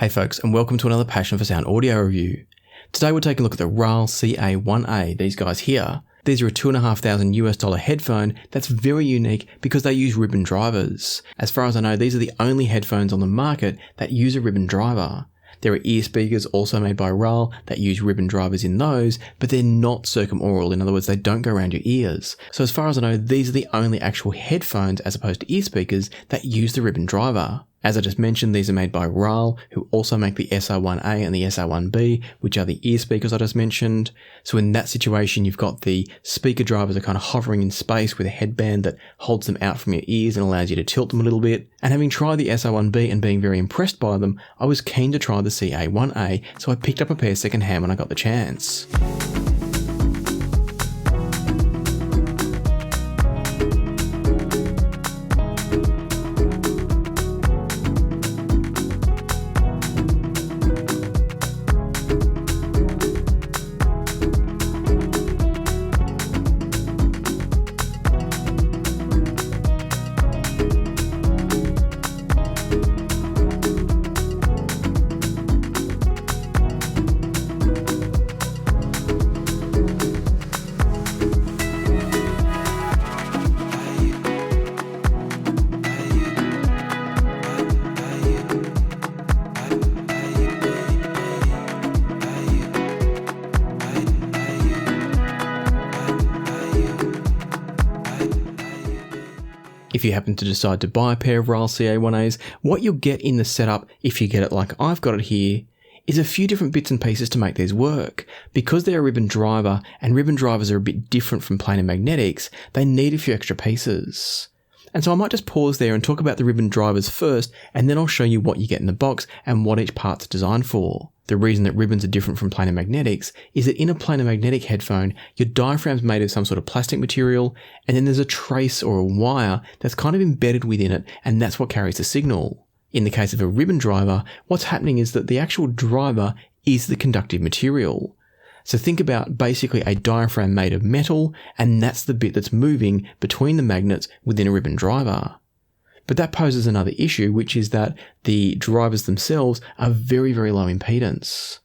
Hey folks, and welcome to another Passion for Sound audio review. Today we're taking a look at the Raal CA1A, these guys here. These are a $2,500 headphone that's very unique because they use ribbon drivers. As far as I know, these are the only headphones on the market that use a ribbon driver. There are ear speakers also made by Raal that use ribbon drivers in those, but they're not circumaural. In other words, they don't go around your ears. So as far as I know, these are the only actual headphones as opposed to ear speakers that use the ribbon driver. As I just mentioned, these are made by Raal, who also make the SR1A and the SR1B, which are the ear speakers I just mentioned. So in that situation, you've got the speaker drivers are kind of hovering in space with a headband that holds them out from your ears and allows you to tilt them a little bit. And having tried the SR1B and being very impressed by them, I was keen to try the CA1A, so I picked up a pair secondhand when I got the chance. If you happen to decide to buy a pair of Raal CA1As, what you'll get in the setup, if you get it like I've got it here, is a few different bits and pieces to make these work. Because they're a ribbon driver, and ribbon drivers are a bit different from planar magnetics, they need a few extra pieces. And so I might just pause there and talk about the ribbon drivers first, and then I'll show you what you get in the box and what each part's designed for. The reason that ribbons are different from planar magnetics is that in a planar magnetic headphone, your diaphragm's made of some sort of plastic material, and then there's a trace or a wire that's kind of embedded within it, and that's what carries the signal. In the case of a ribbon driver, what's happening is that the actual driver is the conductive material. So think about basically a diaphragm made of metal, and that's the bit that's moving between the magnets within a ribbon driver. But that poses another issue, which is that the drivers themselves are very, very low impedance.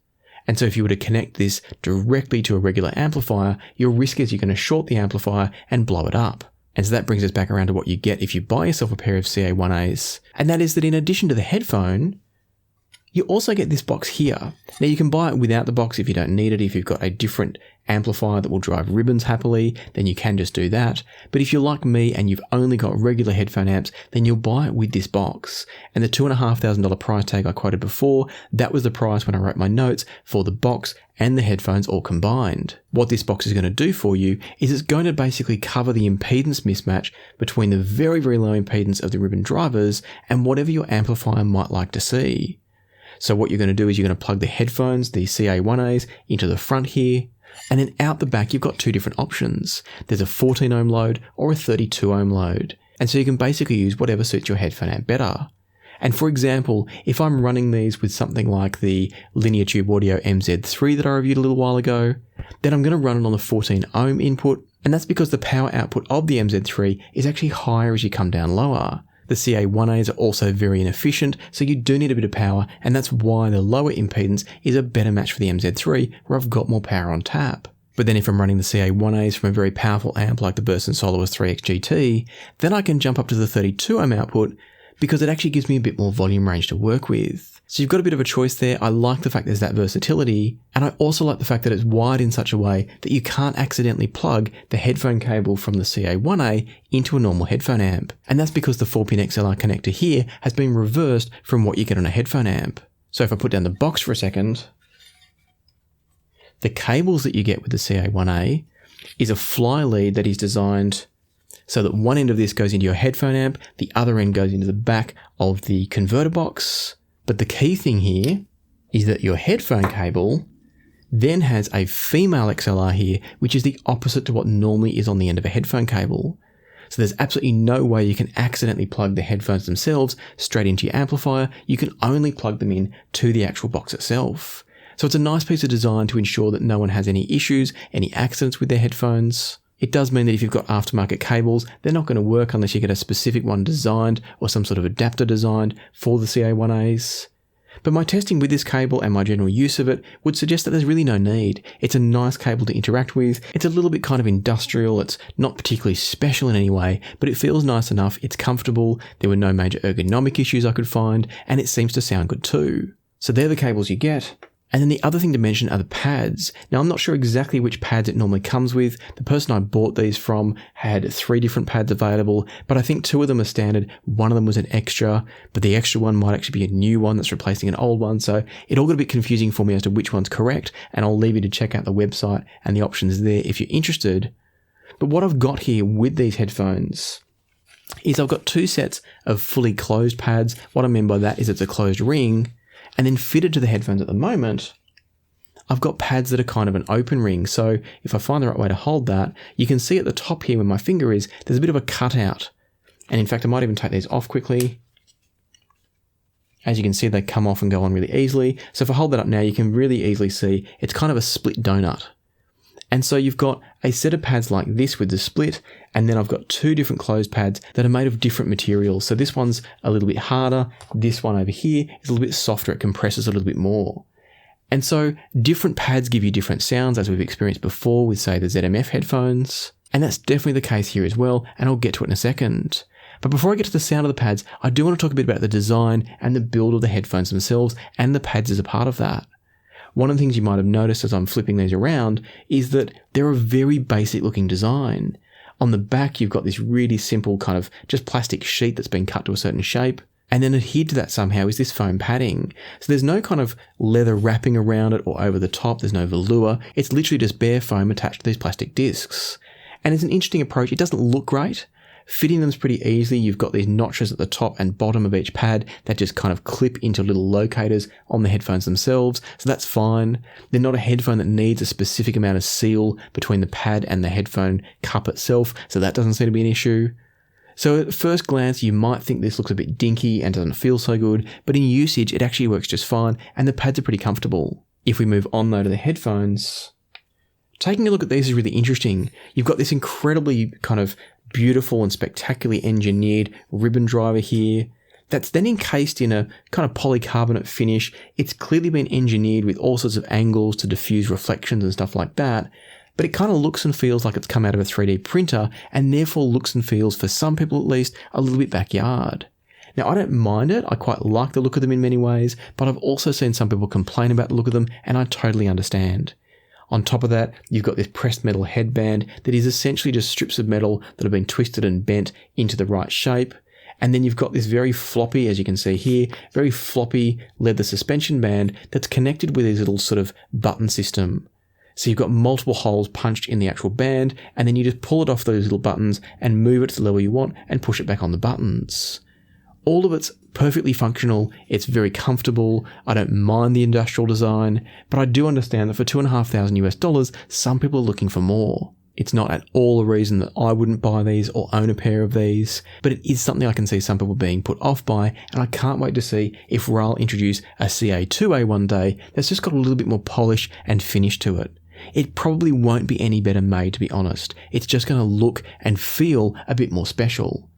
And so if you were to connect this directly to a regular amplifier, your risk is you're going to short the amplifier and blow it up. And so that brings us back around to what you get if you buy yourself a pair of CA1As. And that is that in addition to the headphone, you also get this box here. Now you can buy it without the box if you don't need it. If you've got a different amplifier that will drive ribbons happily, then you can just do that. But if you're like me and you've only got regular headphone amps, then you'll buy it with this box. And the $2,500 price tag I quoted before, that was the price when I wrote my notes for the box and the headphones all combined. What this box is going to do for you is it's going to basically cover the impedance mismatch between the very, very low impedance of the ribbon drivers and whatever your amplifier might like to see. So what you're going to do is you're going to plug the headphones, the CA1As, into the front here, and then out the back you've got two different options. There's a 14 ohm load or a 32 ohm load. And so you can basically use whatever suits your headphone amp better. And for example, if I'm running these with something like the Linear Tube Audio MZ3 that I reviewed a little while ago, then I'm going to run it on the 14 ohm input, and that's because the power output of the MZ3 is actually higher as you come down lower. The CA1As are also very inefficient, so you do need a bit of power, and that's why the lower impedance is a better match for the MZ3, where I've got more power on tap. But then if I'm running the CA1As from a very powerful amp like the Burst & Soloist 3X GT, then I can jump up to the 32 ohm output, because it actually gives me a bit more volume range to work with. So you've got a bit of a choice there. I like the fact there's that versatility, and I also like the fact that it's wired in such a way that you can't accidentally plug the headphone cable from the CA1A into a normal headphone amp. And that's because the 4-pin XLR connector here has been reversed from what you get on a headphone amp. So if I put down the box for a second, the cables that you get with the CA1A is a fly lead that is designed so that one end of this goes into your headphone amp, the other end goes into the back of the converter box. But the key thing here is that your headphone cable then has a female XLR here, which is the opposite to what normally is on the end of a headphone cable. So there's absolutely no way you can accidentally plug the headphones themselves straight into your amplifier. You can only plug them in to the actual box itself. So it's a nice piece of design to ensure that no one has any issues, any accidents with their headphones. It does mean that if you've got aftermarket cables, they're not going to work unless you get a specific one designed or some sort of adapter designed for the CA1As. But my testing with this cable and my general use of it would suggest that there's really no need. It's a nice cable to interact with. It's a little bit kind of industrial. It's not particularly special in any way, but it feels nice enough. It's comfortable. There were no major ergonomic issues I could find, and it seems to sound good too. So they're the cables you get. And then the other thing to mention are the pads. Now, I'm not sure exactly which pads it normally comes with. The person I bought these from had 3 different pads available, but I think 2 of them are standard. One of them was an extra, but the extra one might actually be a new one that's replacing an old one. So it all got a bit confusing for me as to which one's correct, and I'll leave you to check out the website and the options there if you're interested. But what I've got here with these headphones is I've got 2 sets of fully closed pads. What I mean by that is it's a closed ring. And then fitted to the headphones at the moment, I've got pads that are kind of an open ring. So if I find the right way to hold that, you can see at the top here where my finger is, there's a bit of a cutout. And in fact, I might even take these off quickly. As you can see, they come off and go on really easily. So if I hold that up now, you can really easily see it's kind of a split donut. And so you've got a set of pads like this with the split, and then I've got 2 different closed pads that are made of different materials. So this one's a little bit harder. This one over here is a little bit softer. It compresses a little bit more. And so different pads give you different sounds, as we've experienced before with, say, the ZMF headphones. And that's definitely the case here as well, and I'll get to it in a second. But before I get to the sound of the pads, I do want to talk a bit about the design and the build of the headphones themselves, and the pads as a part of that. One of the things you might have noticed as I'm flipping these around is that they're a very basic looking design. On the back, you've got this really simple kind of just plastic sheet that's been cut to a certain shape. And then adhered to that somehow is this foam padding. So there's no kind of leather wrapping around it or over the top. There's no velour. It's literally just bare foam attached to these plastic discs. And it's an interesting approach. It doesn't look great. Fitting them's pretty easy. You've got these notches at the top and bottom of each pad that just kind of clip into little locators on the headphones themselves. So that's fine. They're not a headphone that needs a specific amount of seal between the pad and the headphone cup itself. So that doesn't seem to be an issue. So at first glance, you might think this looks a bit dinky and doesn't feel so good, but in usage, it actually works just fine, and the pads are pretty comfortable. If we move on though to the headphones, taking a look at these is really interesting. You've got this incredibly kind of beautiful and spectacularly engineered ribbon driver here that's then encased in a kind of polycarbonate finish. It's clearly been engineered with all sorts of angles to diffuse reflections and stuff like that, but it kind of looks and feels like it's come out of a 3D printer, and therefore looks and feels, for some people at least, a little bit backyard. Now, I don't mind it. I quite like the look of them in many ways, but I've also seen some people complain about the look of them, and I totally understand. On top of that, you've got this pressed metal headband that is essentially just strips of metal that have been twisted and bent into the right shape. And then you've got this very floppy, as you can see here, very floppy leather suspension band that's connected with this little sort of button system. So you've got multiple holes punched in the actual band, and then you just pull it off those little buttons and move it to the level you want and push it back on the buttons. All of it's perfectly functional. It's very comfortable. I don't mind the industrial design, but I do understand that for $2,500 US, some people are looking for more. It's not at all a reason that I wouldn't buy these or own a pair of these, but it is something I can see some people being put off by, and I can't wait to see if Raal introduce a CA2A one day that's just got a little bit more polish and finish to it. It probably won't be any better made, to be honest. It's just going to look and feel a bit more special.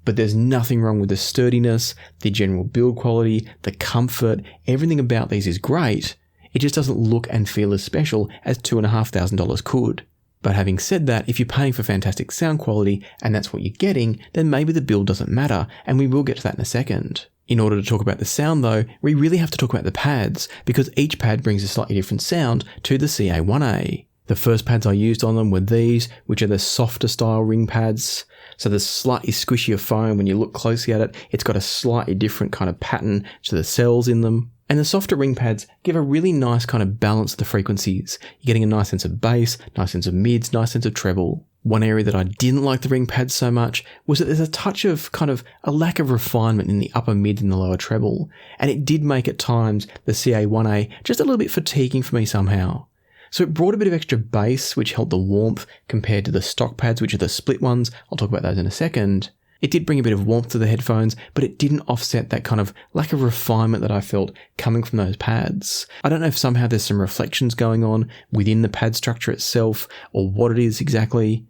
But there's nothing wrong with the sturdiness, the general build quality, the comfort. Everything about these is great. It just doesn't look and feel as special as $2,500 could. But having said that, if you're paying for fantastic sound quality and that's what you're getting, then maybe the build doesn't matter, and we will get to that in a second. In order to talk about the sound though, we really have to talk about the pads, because each pad brings a slightly different sound to the CA1A. The first pads I used on them were these, which are the softer style ring pads. So the slightly squishier foam, when you look closely at it, it's got a slightly different kind of pattern to the cells in them. And the softer ring pads give a really nice kind of balance to the frequencies. You're getting a nice sense of bass, nice sense of mids, nice sense of treble. One area that I didn't like the ring pads so much was that there's a touch of kind of a lack of refinement in the upper mid and the lower treble. And it did make at times the CA1A just a little bit fatiguing for me somehow. So it brought a bit of extra bass, which helped the warmth compared to the stock pads, which are the split ones. I'll talk about those in a second. It did bring a bit of warmth to the headphones, but it didn't offset that kind of lack of refinement that I felt coming from those pads. I don't know if somehow there's some reflections going on within the pad structure itself, or what it is exactly.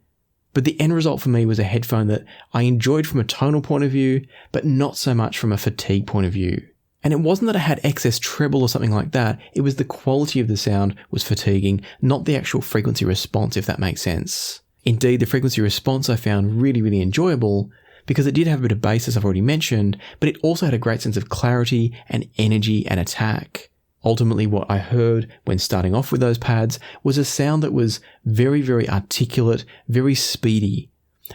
But the end result for me was a headphone that I enjoyed from a tonal point of view, but not so much from a fatigue point of view. And it wasn't that I had excess treble or something like that, it was the quality of the sound was fatiguing, not the actual frequency response, if that makes sense. Indeed, the frequency response I found really, really enjoyable because it did have a bit of bass, as I've already mentioned, but it also had a great sense of clarity and energy and attack. Ultimately, what I heard when starting off with those pads was a sound that was very, very articulate, very speedy.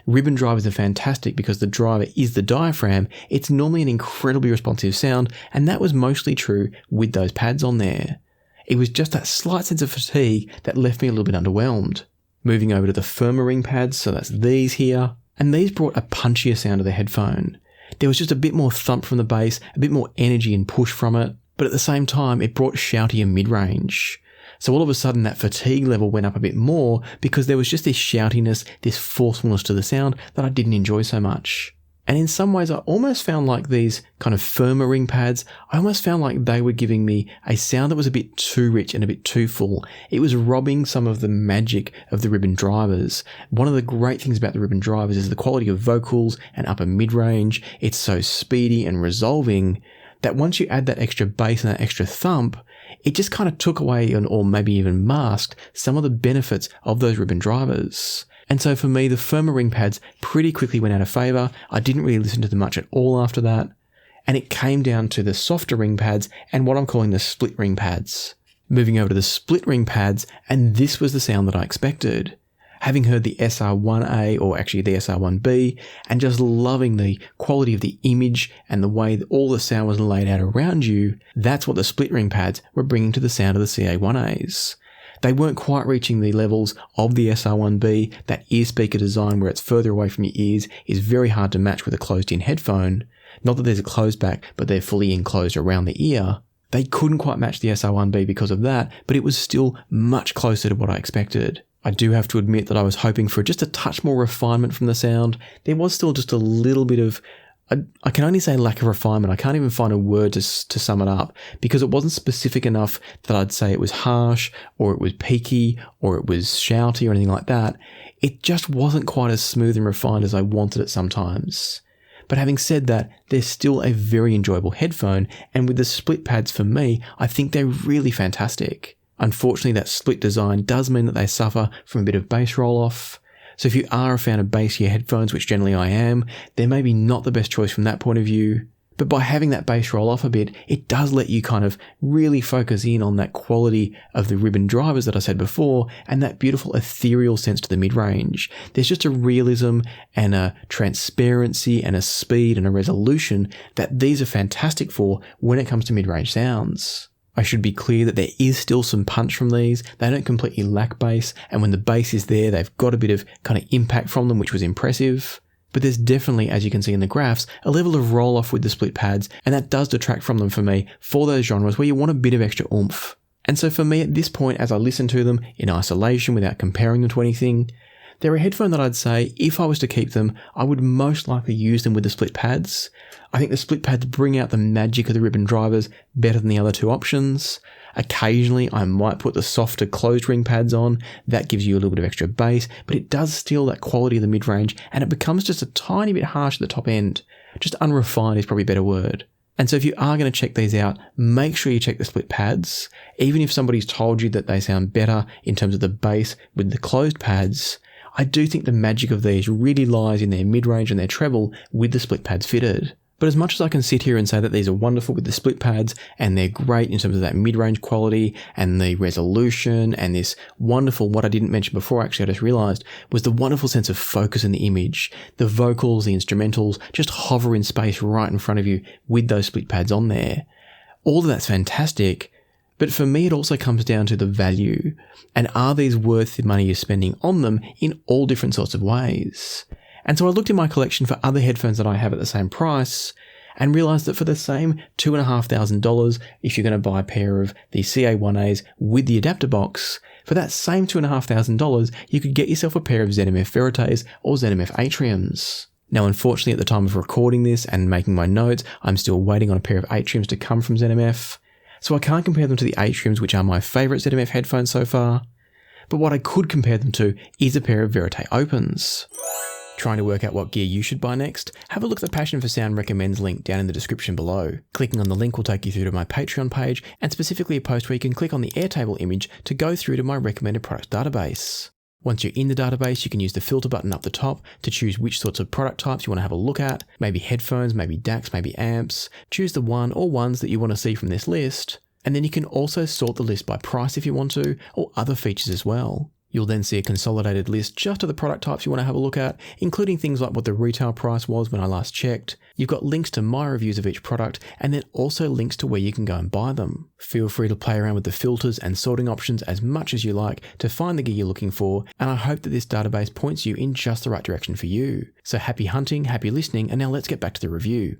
Ribbon drivers are fantastic because the driver is the diaphragm. It's normally an incredibly responsive sound, and that was mostly true with those pads on there. It was just that slight sense of fatigue that left me a little bit underwhelmed. Moving over to the firmer ring pads, so that's these here, and these brought a punchier sound to the headphone. There was just a bit more thump from the bass, a bit more energy and push from it, but at the same time it brought shoutier mid-range. So all of a sudden that fatigue level went up a bit more because there was just this shoutiness, this forcefulness to the sound that I didn't enjoy so much. And in some ways I almost found like these kind of firmer ring pads, I almost found like they were giving me a sound that was a bit too rich and a bit too full. It was robbing some of the magic of the ribbon drivers. One of the great things about the ribbon drivers is the quality of vocals and upper mid-range. It's so speedy and resolving that once you add that extra bass and that extra thump, it just kind of took away or maybe even masked some of the benefits of those ribbon drivers. And so for me, the firmer ring pads pretty quickly went out of favour. I didn't really listen to them much at all after that. And it came down to the softer ring pads and what I'm calling the split ring pads. Moving over to the split ring pads, and this was the sound that I expected. Having heard the SR1A, or actually the SR1B, and just loving the quality of the image and the way that all the sound was laid out around you, that's what the split ring pads were bringing to the sound of the CA1As. They weren't quite reaching the levels of the SR1B. That ear speaker design where it's further away from your ears is very hard to match with a closed-in headphone. Not that there's a closed back, but they're fully enclosed around the ear. They couldn't quite match the SR1B because of that, but it was still much closer to what I expected. I do have to admit that I was hoping for just a touch more refinement from the sound. There was still just a little bit of, I can only say lack of refinement. I can't even find a word to sum it up because it wasn't specific enough that I'd say it was harsh or it was peaky or it was shouty or anything like that. It just wasn't quite as smooth and refined as I wanted it sometimes. But having said that, they're still a very enjoyable headphone, and with the split pads for me, I think they're really fantastic. Unfortunately, that split design does mean that they suffer from a bit of bass roll-off. So if you are a fan of bassier headphones, which generally I am, they're maybe not the best choice from that point of view. But by having that bass roll off a bit, it does let you kind of really focus in on that quality of the ribbon drivers that I said before and that beautiful ethereal sense to the mid-range. There's just a realism and a transparency and a speed and a resolution that these are fantastic for when it comes to mid-range sounds. I should be clear that there is still some punch from these. They don't completely lack bass, and when the bass is there, they've got a bit of kind of impact from them, which was impressive. But there's definitely, as you can see in the graphs, a level of roll-off with the split pads, and that does detract from them for me for those genres where you want a bit of extra oomph. And so for me at this point, as I listen to them in isolation without comparing them to anything, they're a headphone that I'd say, if I was to keep them, I would most likely use them with the split pads. I think the split pads bring out the magic of the ribbon drivers better than the other two options. Occasionally, I might put the softer closed ring pads on. That gives you a little bit of extra bass, but it does steal that quality of the mid-range, and it becomes just a tiny bit harsh at the top end. Just unrefined is probably a better word. And so if you are going to check these out, make sure you check the split pads. Even if somebody's told you that they sound better in terms of the bass with the closed pads, I do think the magic of these really lies in their mid-range and their treble with the split pads fitted. But as much as I can sit here and say that these are wonderful with the split pads and they're great in terms of that mid-range quality and the resolution and this wonderful, what I didn't mention before actually I just realised, was the wonderful sense of focus in the image. The vocals, the instrumentals just hover in space right in front of you with those split pads on there. All of that's fantastic. But for me, it also comes down to the value. And are these worth the money you're spending on them in all different sorts of ways? And so I looked in my collection for other headphones that I have at the same price and realised that for the same $2,500, if you're going to buy a pair of the CA1As with the adapter box, for that same $2,500, you could get yourself a pair of ZMF Vérités or ZMF Atriums. Now, unfortunately, at the time of recording this and making my notes, I'm still waiting on a pair of Atriums to come from ZMF. So I can't compare them to the Atriums, which are my favourite ZMF headphones so far. But what I could compare them to is a pair of Vérité Opens. Trying to work out what gear you should buy next? Have a look at the Passion for Sound Recommends link down in the description below. Clicking on the link will take you through to my Patreon page, and specifically a post where you can click on the Airtable image to go through to my recommended product database. Once you're in the database, you can use the filter button up the top to choose which sorts of product types you want to have a look at, maybe headphones, maybe DACs, maybe amps. Choose the one or ones that you want to see from this list, and then you can also sort the list by price if you want to, or other features as well. You'll then see a consolidated list just of the product types you want to have a look at, including things like what the retail price was when I last checked. You've got links to my reviews of each product, and then also links to where you can go and buy them. Feel free to play around with the filters and sorting options as much as you like to find the gear you're looking for, and I hope that this database points you in just the right direction for you. So happy hunting, happy listening, and now let's get back to the review.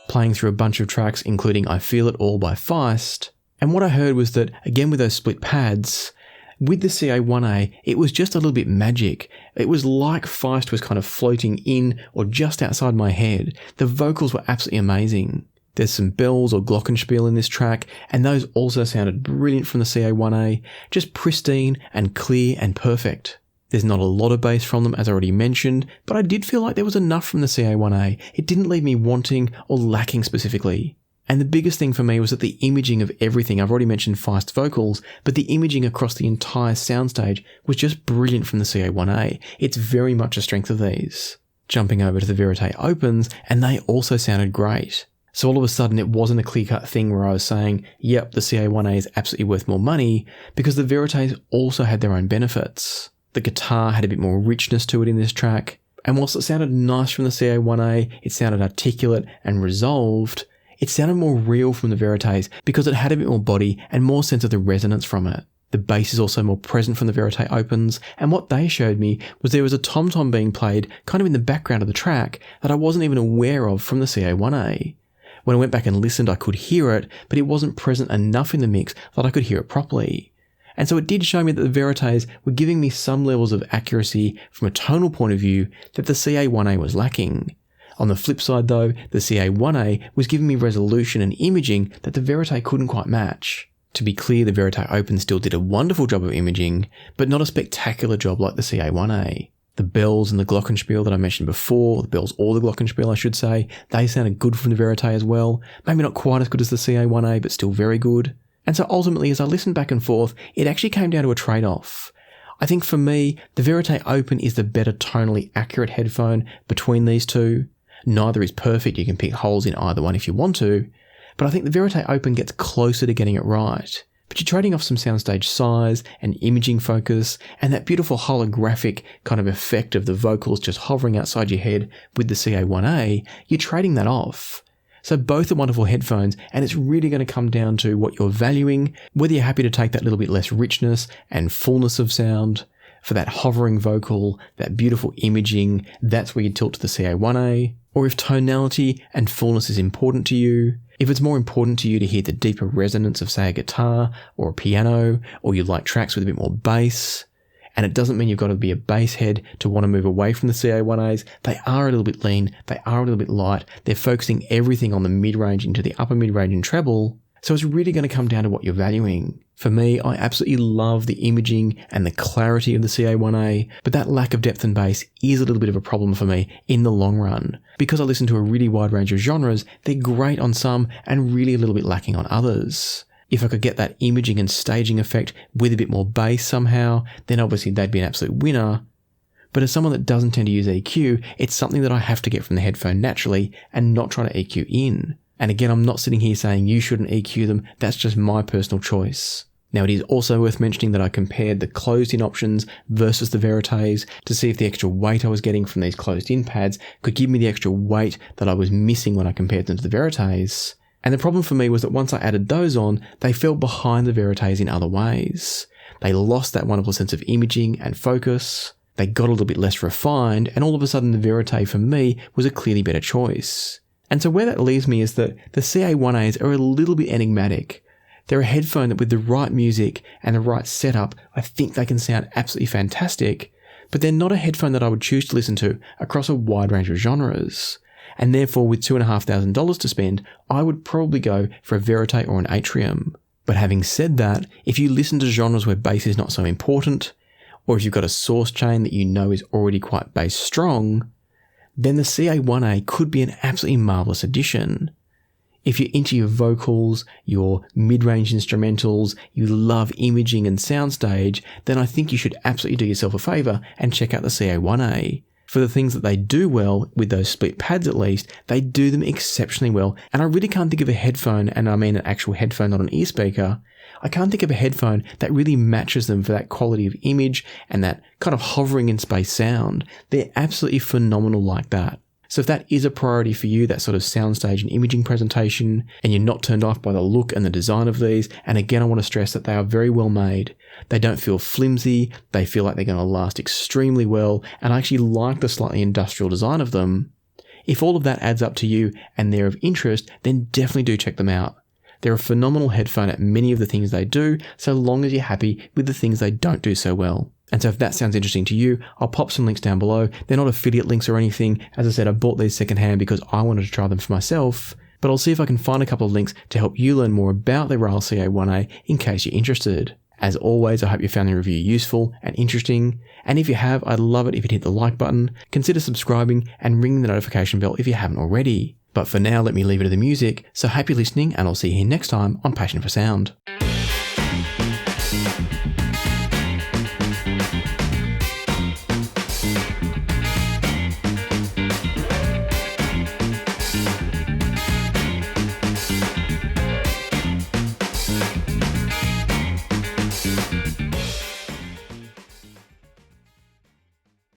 Playing through a bunch of tracks, including I Feel It All by Feist, and what I heard was that, again with those split pads, with the CA1A, it was just a little bit magic. It was like Feist was kind of floating in or just outside my head. The vocals were absolutely amazing. There's some bells or glockenspiel in this track, and those also sounded brilliant from the CA1A, just pristine and clear and perfect. There's not a lot of bass from them, as I already mentioned, but I did feel like there was enough from the CA1A. It didn't leave me wanting or lacking specifically. And the biggest thing for me was that the imaging of everything, I've already mentioned Feist vocals, but the imaging across the entire soundstage was just brilliant from the CA1A. It's very much a strength of these. Jumping over to the Vérité Opens, and they also sounded great. So all of a sudden it wasn't a clear-cut thing where I was saying, yep, the CA1A is absolutely worth more money, because the Vérités also had their own benefits. The guitar had a bit more richness to it in this track, and whilst it sounded nice from the CA1A, it sounded articulate and resolved. It sounded more real from the Vérités because it had a bit more body and more sense of the resonance from it. The bass is also more present from the Vérité Opens, and what they showed me was there was a tom-tom being played kind of in the background of the track that I wasn't even aware of from the CA1A. When I went back and listened, I could hear it, but it wasn't present enough in the mix that I could hear it properly. And so it did show me that the Vérités were giving me some levels of accuracy from a tonal point of view that the CA1A was lacking. On the flip side though, the CA1A was giving me resolution and imaging that the Vérité couldn't quite match. To be clear, the Vérité Open still did a wonderful job of imaging, but not a spectacular job like the CA1A. The bells and the glockenspiel that I mentioned before, the bells or the glockenspiel I should say, they sounded good from the Vérité as well. Maybe not quite as good as the CA1A, but still very good. And so ultimately, as I listened back and forth, it actually came down to a trade-off. I think for me, the Vérité Open is the better tonally accurate headphone between these two. Neither is perfect, you can pick holes in either one if you want to, but I think the Vérité Open gets closer to getting it right. But you're trading off some soundstage size and imaging focus and that beautiful holographic kind of effect of the vocals just hovering outside your head with the CA1A, you're trading that off. So both are wonderful headphones, and it's really going to come down to what you're valuing, whether you're happy to take that little bit less richness and fullness of sound for that hovering vocal, that beautiful imaging, that's where you tilt to the CA1A, or if tonality and fullness is important to you, if it's more important to you to hear the deeper resonance of, say, a guitar or a piano, or you like tracks with a bit more bass, and it doesn't mean you've got to be a bass head to want to move away from the CA1As. They are a little bit lean, they are a little bit light, they're focusing everything on the mid-range into the upper mid-range and treble, so it's really going to come down to what you're valuing. For me, I absolutely love the imaging and the clarity of the CA1A, but that lack of depth and bass is a little bit of a problem for me in the long run. Because I listen to a really wide range of genres, they're great on some and really a little bit lacking on others. If I could get that imaging and staging effect with a bit more bass somehow, then obviously they'd be an absolute winner. But as someone that doesn't tend to use EQ, it's something that I have to get from the headphone naturally and not trying to EQ in. And again, I'm not sitting here saying you shouldn't EQ them, that's just my personal choice. Now it is also worth mentioning that I compared the closed-in options versus the Vérités to see if the extra weight I was getting from these closed-in pads could give me the extra weight that I was missing when I compared them to the Vérités. And the problem for me was that once I added those on, they fell behind the Vérités in other ways. They lost that wonderful sense of imaging and focus. They got a little bit less refined, and all of a sudden the Vérité for me was a clearly better choice. And so where that leaves me is that the CA1As are a little bit enigmatic. They're a headphone that with the right music and the right setup, I think they can sound absolutely fantastic, but they're not a headphone that I would choose to listen to across a wide range of genres. And therefore with $2,500 to spend, I would probably go for a Vérité or an Atrium. But having said that, if you listen to genres where bass is not so important, or if you've got a source chain that you know is already quite bass strong, then the CA1A could be an absolutely marvelous addition. If you're into your vocals, your mid-range instrumentals, you love imaging and soundstage, then I think you should absolutely do yourself a favour and check out the CA1A. For the things that they do well, with those split pads at least, they do them exceptionally well, and I really can't think of a headphone, and I mean an actual headphone, not an ear speaker, I can't think of a headphone that really matches them for that quality of image and that kind of hovering in space sound. They're absolutely phenomenal like that. So if that is a priority for you, that sort of soundstage and imaging presentation, and you're not turned off by the look and the design of these, and again I want to stress that they are very well made. They don't feel flimsy, they feel like they're going to last extremely well, and I actually like the slightly industrial design of them. If all of that adds up to you and they're of interest, then definitely do check them out. They're a phenomenal headphone at many of the things they do, so long as you're happy with the things they don't do so well. And so if that sounds interesting to you, I'll pop some links down below. They're not affiliate links or anything. As I said, I bought these secondhand because I wanted to try them for myself, but I'll see if I can find a couple of links to help you learn more about the Raal CA1A in case you're interested. As always, I hope you found the review useful and interesting, and if you have, I'd love it if you'd hit the like button, consider subscribing and ringing the notification bell if you haven't already. But for now, let me leave it to the music, so happy listening, and I'll see you here next time on Passion for Sound.